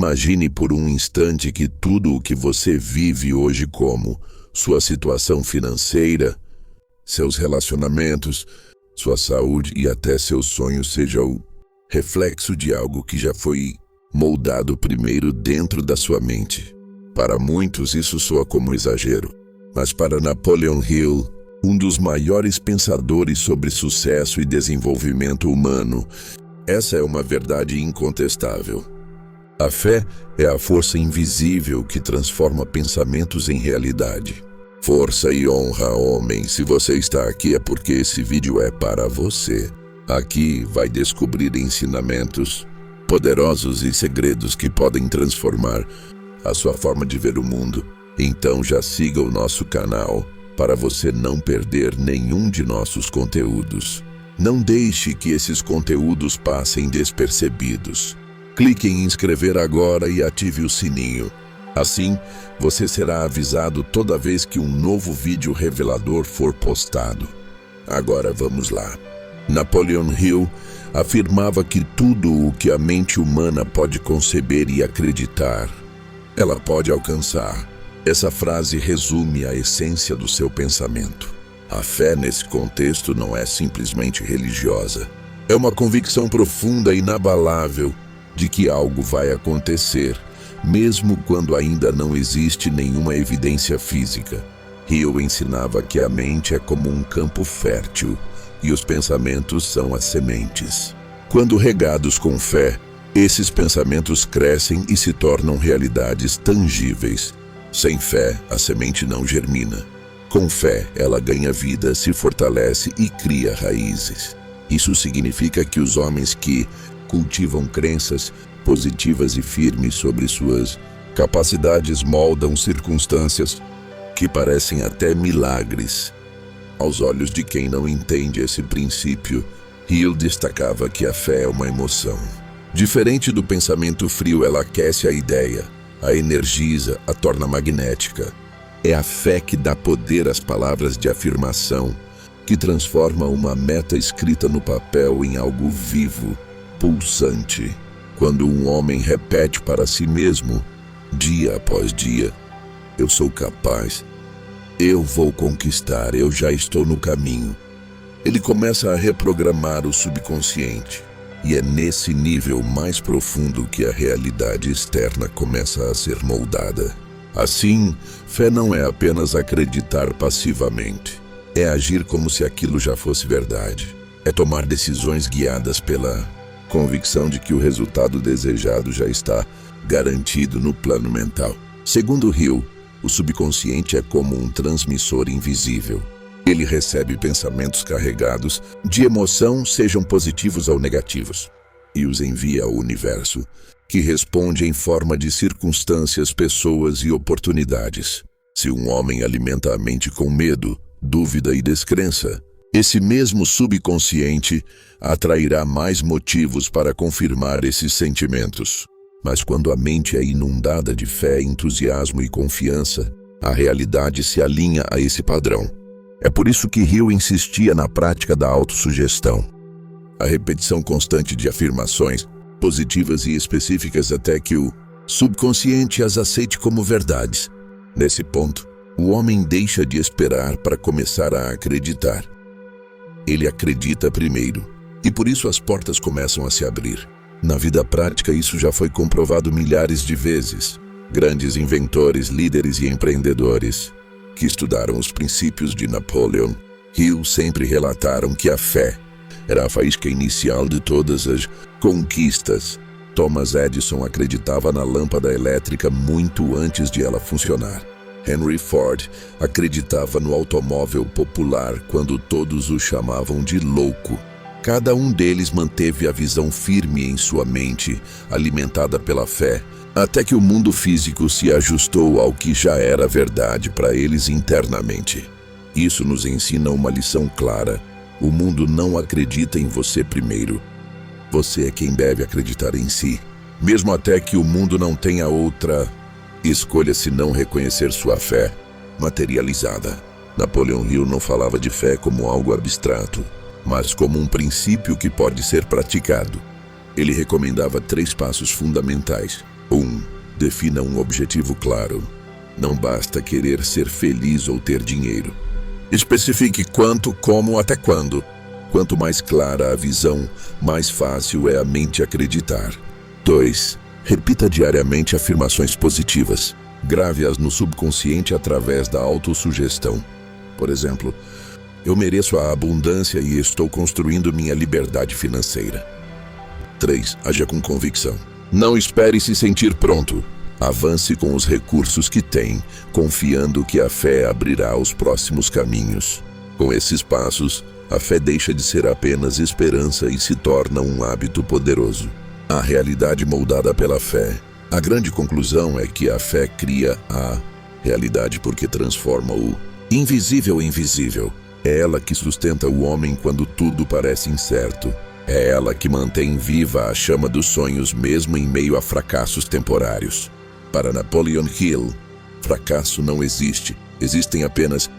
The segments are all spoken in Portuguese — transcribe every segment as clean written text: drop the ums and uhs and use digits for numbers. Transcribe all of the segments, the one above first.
Imagine por um instante que tudo o que você vive hoje, como sua situação financeira, seus relacionamentos, sua saúde e até seus sonhos, seja o reflexo de algo que já foi moldado primeiro dentro da sua mente. Para muitos isso soa como exagero, mas para Napoleon Hill, um dos maiores pensadores sobre sucesso e desenvolvimento humano, essa é uma verdade incontestável. A fé é a força invisível que transforma pensamentos em realidade. Força e honra, homem. Se você está aqui é porque esse vídeo é para você. Aqui vai descobrir ensinamentos poderosos e segredos que podem transformar a sua forma de ver o mundo. Então já siga o nosso canal para você não perder nenhum de nossos conteúdos. Não deixe que esses conteúdos passem despercebidos. Clique em inscrever agora e ative o sininho. Assim, você será avisado toda vez que um novo vídeo revelador for postado. Agora vamos lá. Napoleon Hill afirmava que tudo o que a mente humana pode conceber e acreditar, ela pode alcançar. Essa frase resume a essência do seu pensamento. A fé nesse contexto não é simplesmente religiosa. É uma convicção profunda e inabalável de que algo vai acontecer, mesmo quando ainda não existe nenhuma evidência física. Hill ensinava que a mente é como um campo fértil e os pensamentos são as sementes. Quando regados com fé, esses pensamentos crescem e se tornam realidades tangíveis. Sem fé, a semente não germina. Com fé, ela ganha vida, se fortalece e cria raízes. Isso significa que os homens que cultivam crenças positivas e firmes sobre suas capacidades moldam circunstâncias que parecem até milagres. Aos olhos de quem não entende esse princípio, Hill destacava que a fé é uma emoção. Diferente do pensamento frio, ela aquece a ideia, a energiza, a torna magnética. É a fé que dá poder às palavras de afirmação, que transforma uma meta escrita no papel em algo vivo, pulsante. Quando um homem repete para si mesmo, dia após dia, eu sou capaz, eu vou conquistar, eu já estou no caminho. Ele começa a reprogramar o subconsciente. E é nesse nível mais profundo que a realidade externa começa a ser moldada. Assim, fé não é apenas acreditar passivamente. É agir como se aquilo já fosse verdade. É tomar decisões guiadas pela convicção de que o resultado desejado já está garantido no plano mental. Segundo Hill, o subconsciente é como um transmissor invisível. Ele recebe pensamentos carregados de emoção, sejam positivos ou negativos, e os envia ao universo, que responde em forma de circunstâncias, pessoas e oportunidades. Se um homem alimenta a mente com medo, dúvida e descrença, esse mesmo subconsciente atrairá mais motivos para confirmar esses sentimentos. Mas quando a mente é inundada de fé, entusiasmo e confiança, a realidade se alinha a esse padrão. É por isso que Hill insistia na prática da autossugestão. A repetição constante de afirmações positivas e específicas até que o subconsciente as aceite como verdades. Nesse ponto, o homem deixa de esperar para começar a acreditar. Ele acredita primeiro, e por isso as portas começam a se abrir. Na vida prática, isso já foi comprovado milhares de vezes. Grandes inventores, líderes e empreendedores que estudaram os princípios de Napoleon Hill sempre relataram que a fé era a faísca inicial de todas as conquistas. Thomas Edison acreditava na lâmpada elétrica muito antes de ela funcionar. Henry Ford acreditava no automóvel popular quando todos o chamavam de louco. Cada um deles manteve a visão firme em sua mente, alimentada pela fé, até que o mundo físico se ajustou ao que já era verdade para eles internamente. Isso nos ensina uma lição clara: o mundo não acredita em você primeiro. Você é quem deve acreditar em si, mesmo até que o mundo não tenha outra escolha senão reconhecer sua fé materializada. Napoleon Hill não falava de fé como algo abstrato, mas como um princípio que pode ser praticado. Ele recomendava 3 passos fundamentais. 1. Defina um objetivo claro. Não basta querer ser feliz ou ter dinheiro. Especifique quanto, como, até quando. Quanto mais clara a visão, mais fácil é a mente acreditar. 2. Repita diariamente afirmações positivas. Grave-as no subconsciente através da autossugestão. Por exemplo, eu mereço a abundância e estou construindo minha liberdade financeira. 3. Haja com convicção. Não espere se sentir pronto. Avance com os recursos que tem, confiando que a fé abrirá os próximos caminhos. Com esses passos, a fé deixa de ser apenas esperança e se torna um hábito poderoso. A realidade moldada pela fé. A grande conclusão é que a fé cria a realidade porque transforma o invisível em visível. É ela que sustenta o homem quando tudo parece incerto. É ela que mantém viva a chama dos sonhos mesmo em meio a fracassos temporários. Para Napoleon Hill, fracasso não existe. Existem apenas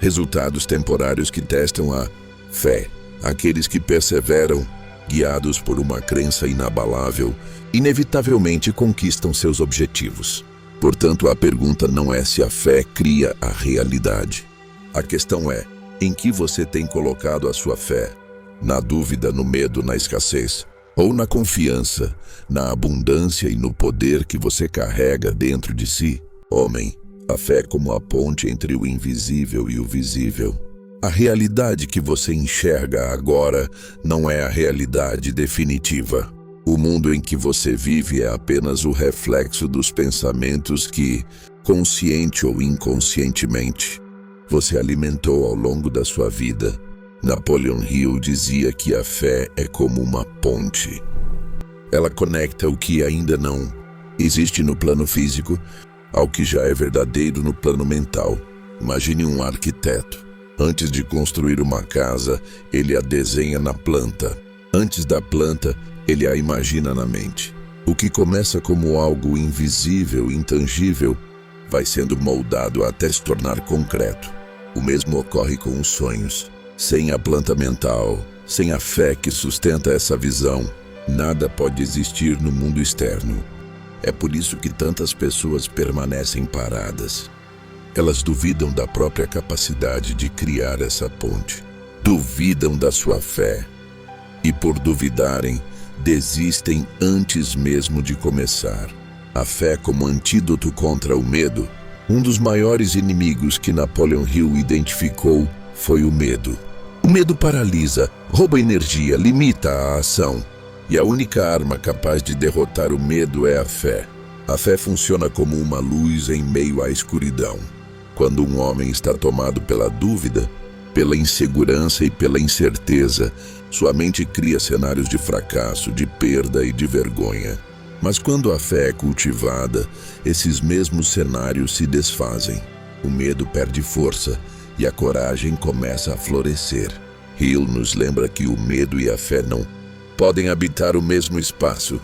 resultados temporários que testam a fé. Aqueles que perseveram, guiados por uma crença inabalável, inevitavelmente conquistam seus objetivos. Portanto, a pergunta não é se a fé cria a realidade. A questão é, em que você tem colocado a sua fé? Na dúvida, no medo, na escassez? Ou na confiança, na abundância e no poder que você carrega dentro de si? Homem, a fé é como a ponte entre o invisível e o visível. A realidade que você enxerga agora não é a realidade definitiva. O mundo em que você vive é apenas o reflexo dos pensamentos que, consciente ou inconscientemente, você alimentou ao longo da sua vida. Napoleon Hill dizia que a fé é como uma ponte. Ela conecta o que ainda não existe no plano físico ao que já é verdadeiro no plano mental. Imagine um arquiteto. Antes de construir uma casa, ele a desenha na planta. Antes da planta, ele a imagina na mente. O que começa como algo invisível, intangível, vai sendo moldado até se tornar concreto. O mesmo ocorre com os sonhos. Sem a planta mental, sem a fé que sustenta essa visão, nada pode existir no mundo externo. É por isso que tantas pessoas permanecem paradas. Elas duvidam da própria capacidade de criar essa ponte. Duvidam da sua fé. E por duvidarem, desistem antes mesmo de começar. A fé como antídoto contra o medo. Um dos maiores inimigos que Napoleon Hill identificou foi o medo. O medo paralisa, rouba energia, limita a ação. E a única arma capaz de derrotar o medo é a fé. A fé funciona como uma luz em meio à escuridão. Quando um homem está tomado pela dúvida, pela insegurança e pela incerteza, sua mente cria cenários de fracasso, de perda e de vergonha. Mas quando a fé é cultivada, esses mesmos cenários se desfazem. O medo perde força e a coragem começa a florescer. Hill nos lembra que o medo e a fé não podem habitar o mesmo espaço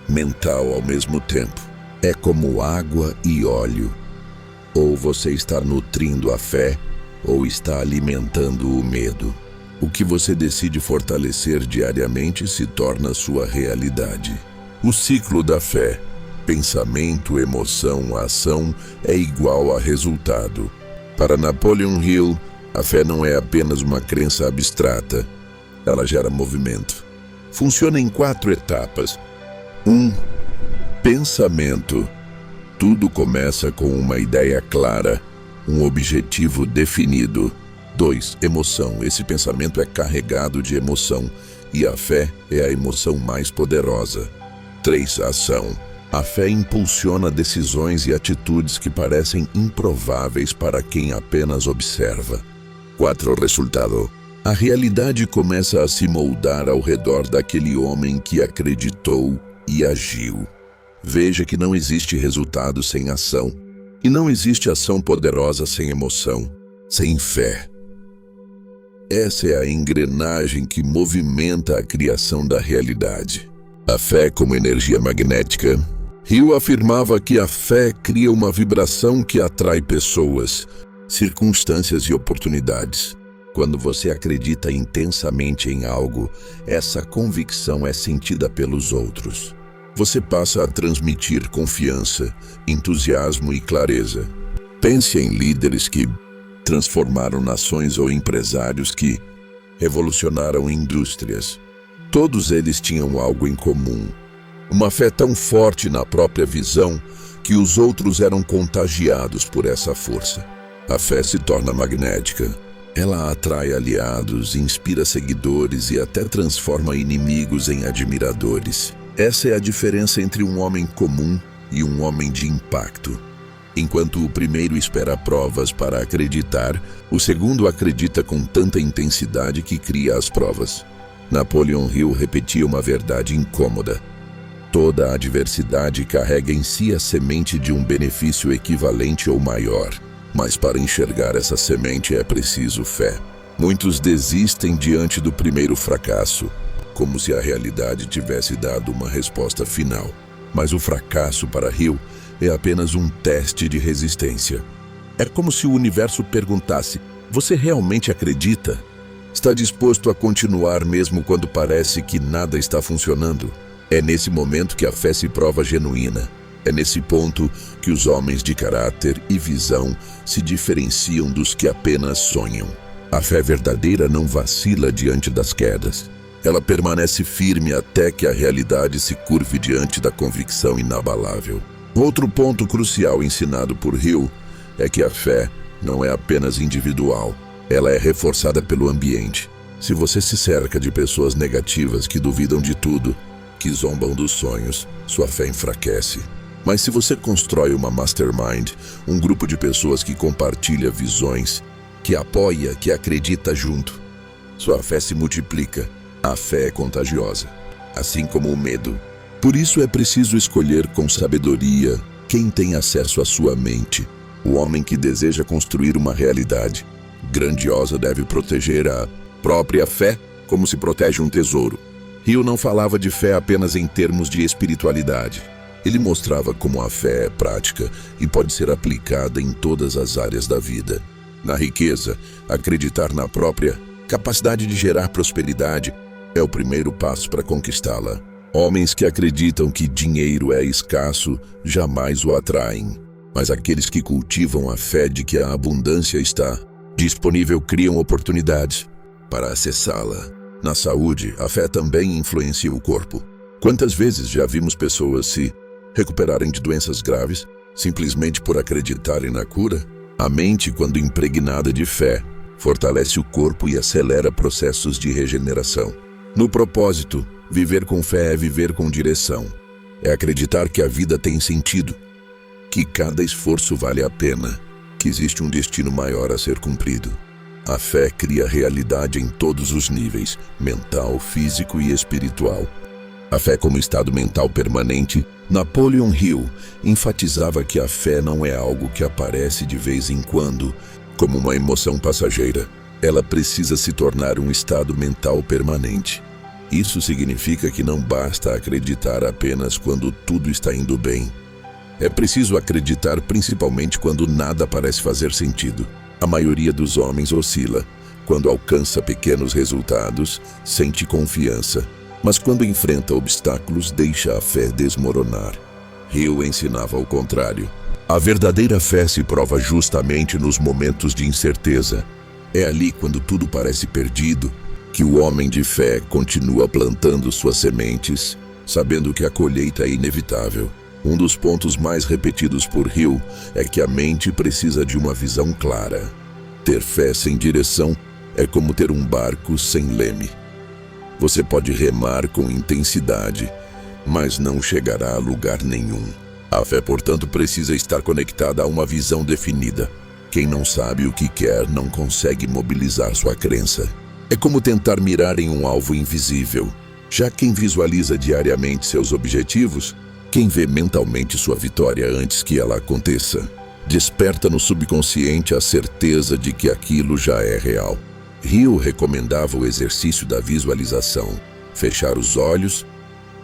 mental ao mesmo tempo. É como água e óleo. Ou você está nutrindo a fé, ou está alimentando o medo. O que você decide fortalecer diariamente se torna sua realidade. O ciclo da fé, pensamento, emoção, ação, é igual a resultado. Para Napoleon Hill, a fé não é apenas uma crença abstrata. Ela gera movimento. Funciona em 4 etapas. 1. Pensamento. Tudo começa com uma ideia clara, um objetivo definido. 2. Emoção. Esse pensamento é carregado de emoção e a fé é a emoção mais poderosa. 3. Ação. A fé impulsiona decisões e atitudes que parecem improváveis para quem apenas observa. 4. Resultado. A realidade começa a se moldar ao redor daquele homem que acreditou e agiu. Veja que não existe resultado sem ação, e não existe ação poderosa sem emoção, sem fé. Essa é a engrenagem que movimenta a criação da realidade. A fé como energia magnética. Hill afirmava que a fé cria uma vibração que atrai pessoas, circunstâncias e oportunidades. Quando você acredita intensamente em algo, essa convicção é sentida pelos outros. você passa a transmitir confiança, entusiasmo e clareza. Pense em líderes que transformaram nações ou empresários que revolucionaram indústrias. Todos eles tinham algo em comum: uma fé tão forte na própria visão que os outros eram contagiados por essa força. A fé se torna magnética. Ela atrai aliados, inspira seguidores e até transforma inimigos em admiradores. Essa é a diferença entre um homem comum e um homem de impacto. Enquanto o primeiro espera provas para acreditar, o segundo acredita com tanta intensidade que cria as provas. Napoleon Hill repetia uma verdade incômoda: toda adversidade carrega em si a semente de um benefício equivalente ou maior. Mas para enxergar essa semente é preciso fé. Muitos desistem diante do primeiro fracasso, como se a realidade tivesse dado uma resposta final. Mas o fracasso para Hill é apenas um teste de resistência. É como se o universo perguntasse: você realmente acredita? Está disposto a continuar mesmo quando parece que nada está funcionando? É nesse momento que a fé se prova genuína. É nesse ponto que os homens de caráter e visão se diferenciam dos que apenas sonham. A fé verdadeira não vacila diante das quedas. Ela permanece firme até que a realidade se curve diante da convicção inabalável. Outro ponto crucial ensinado por Hill é que a fé não é apenas individual. Ela é reforçada pelo ambiente. Se você se cerca de pessoas negativas que duvidam de tudo, que zombam dos sonhos, sua fé enfraquece. Mas se você constrói uma mastermind, um grupo de pessoas que compartilha visões, que apoia, que acredita junto, sua fé se multiplica. A fé é contagiosa, assim como o medo. Por isso é preciso escolher com sabedoria quem tem acesso à sua mente. O homem que deseja construir uma realidade grandiosa deve proteger a própria fé como se protege um tesouro. Hill não falava de fé apenas em termos de espiritualidade. Ele mostrava como a fé é prática e pode ser aplicada em todas as áreas da vida. Na riqueza, acreditar na própria capacidade de gerar prosperidade é o primeiro passo para conquistá-la. Homens que acreditam que dinheiro é escasso jamais o atraem, mas aqueles que cultivam a fé de que a abundância está disponível criam oportunidades para acessá-la. Na saúde, a fé também influencia o corpo. Quantas vezes já vimos pessoas se recuperarem de doenças graves simplesmente por acreditarem na cura? A mente, quando impregnada de fé, fortalece o corpo e acelera processos de regeneração. No propósito, viver com fé é viver com direção. É acreditar que a vida tem sentido, que cada esforço vale a pena, que existe um destino maior a ser cumprido. A fé cria realidade em todos os níveis, mental, físico e espiritual. A fé como estado mental permanente. Napoleon Hill enfatizava que a fé não é algo que aparece de vez em quando, como uma emoção passageira. Ela precisa se tornar um estado mental permanente. Isso significa que não basta acreditar apenas quando tudo está indo bem. É preciso acreditar principalmente quando nada parece fazer sentido. A maioria dos homens oscila. Quando alcança pequenos resultados, sente confiança. Mas quando enfrenta obstáculos, deixa a fé desmoronar. Hill ensinava o contrário. A verdadeira fé se prova justamente nos momentos de incerteza. É ali, quando tudo parece perdido, que o homem de fé continua plantando suas sementes, sabendo que a colheita é inevitável. Um dos pontos mais repetidos por Hill é que a mente precisa de uma visão clara. Ter fé sem direção é como ter um barco sem leme. Você pode remar com intensidade, mas não chegará a lugar nenhum. A fé, portanto, precisa estar conectada a uma visão definida. Quem não sabe o que quer não consegue mobilizar sua crença. É como tentar mirar em um alvo invisível. Já quem visualiza diariamente seus objetivos, quem vê mentalmente sua vitória antes que ela aconteça, desperta no subconsciente a certeza de que aquilo já é real. Hill recomendava o exercício da visualização. Fechar os olhos,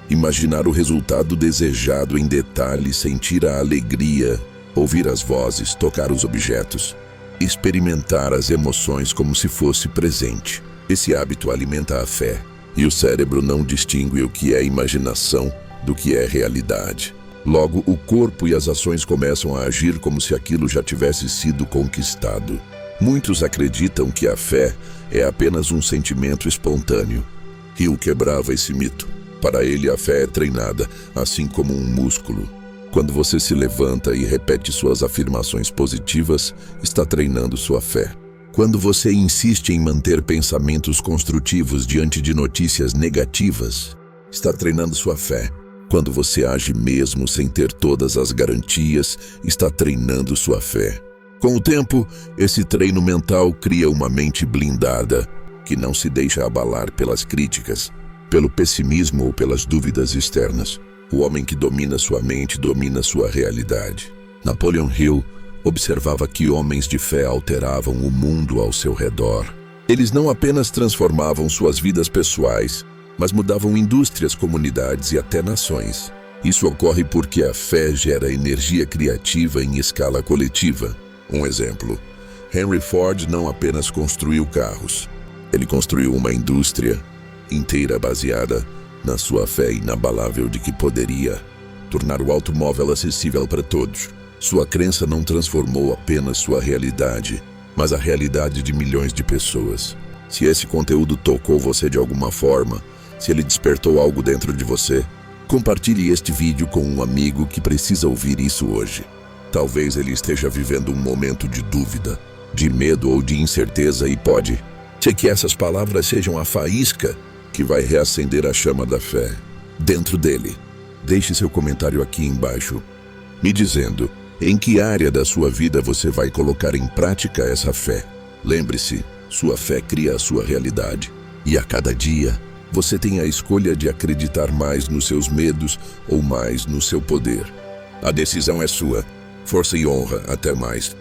imaginar o resultado desejado em detalhe, sentir a alegria, ouvir as vozes, tocar os objetos, experimentar as emoções como se fosse presente. Esse hábito alimenta a fé, e o cérebro não distingue o que é imaginação do que é realidade. Logo, o corpo e as ações começam a agir como se aquilo já tivesse sido conquistado. Muitos acreditam que a fé é apenas um sentimento espontâneo. Hill quebrava esse mito. Para ele, a fé é treinada, assim como um músculo. Quando você se levanta e repete suas afirmações positivas, está treinando sua fé. Quando você insiste em manter pensamentos construtivos diante de notícias negativas, está treinando sua fé. Quando você age mesmo sem ter todas as garantias, está treinando sua fé. Com o tempo, esse treino mental cria uma mente blindada, que não se deixa abalar pelas críticas, pelo pessimismo ou pelas dúvidas externas. O homem que domina sua mente domina sua realidade. Napoleon Hill observava que homens de fé alteravam o mundo ao seu redor. Eles não apenas transformavam suas vidas pessoais, mas mudavam indústrias, comunidades e até nações. Isso ocorre porque a fé gera energia criativa em escala coletiva. Um exemplo: Henry Ford não apenas construiu carros, ele construiu uma indústria inteira baseada na sua fé inabalável de que poderia tornar o automóvel acessível para todos. Sua crença não transformou apenas sua realidade, mas a realidade de milhões de pessoas. Se esse conteúdo tocou você de alguma forma, se ele despertou algo dentro de você, compartilhe este vídeo com um amigo que precisa ouvir isso hoje. Talvez ele esteja vivendo um momento de dúvida, de medo ou de incerteza e pode ser que essas palavras sejam a faísca que vai reacender a chama da fé dentro dele. Deixe seu comentário aqui embaixo, me dizendo em que área da sua vida você vai colocar em prática essa fé. Lembre-se, sua fé cria a sua realidade. E a cada dia, você tem a escolha de acreditar mais nos seus medos ou mais no seu poder. A decisão é sua. Força e honra. Até mais.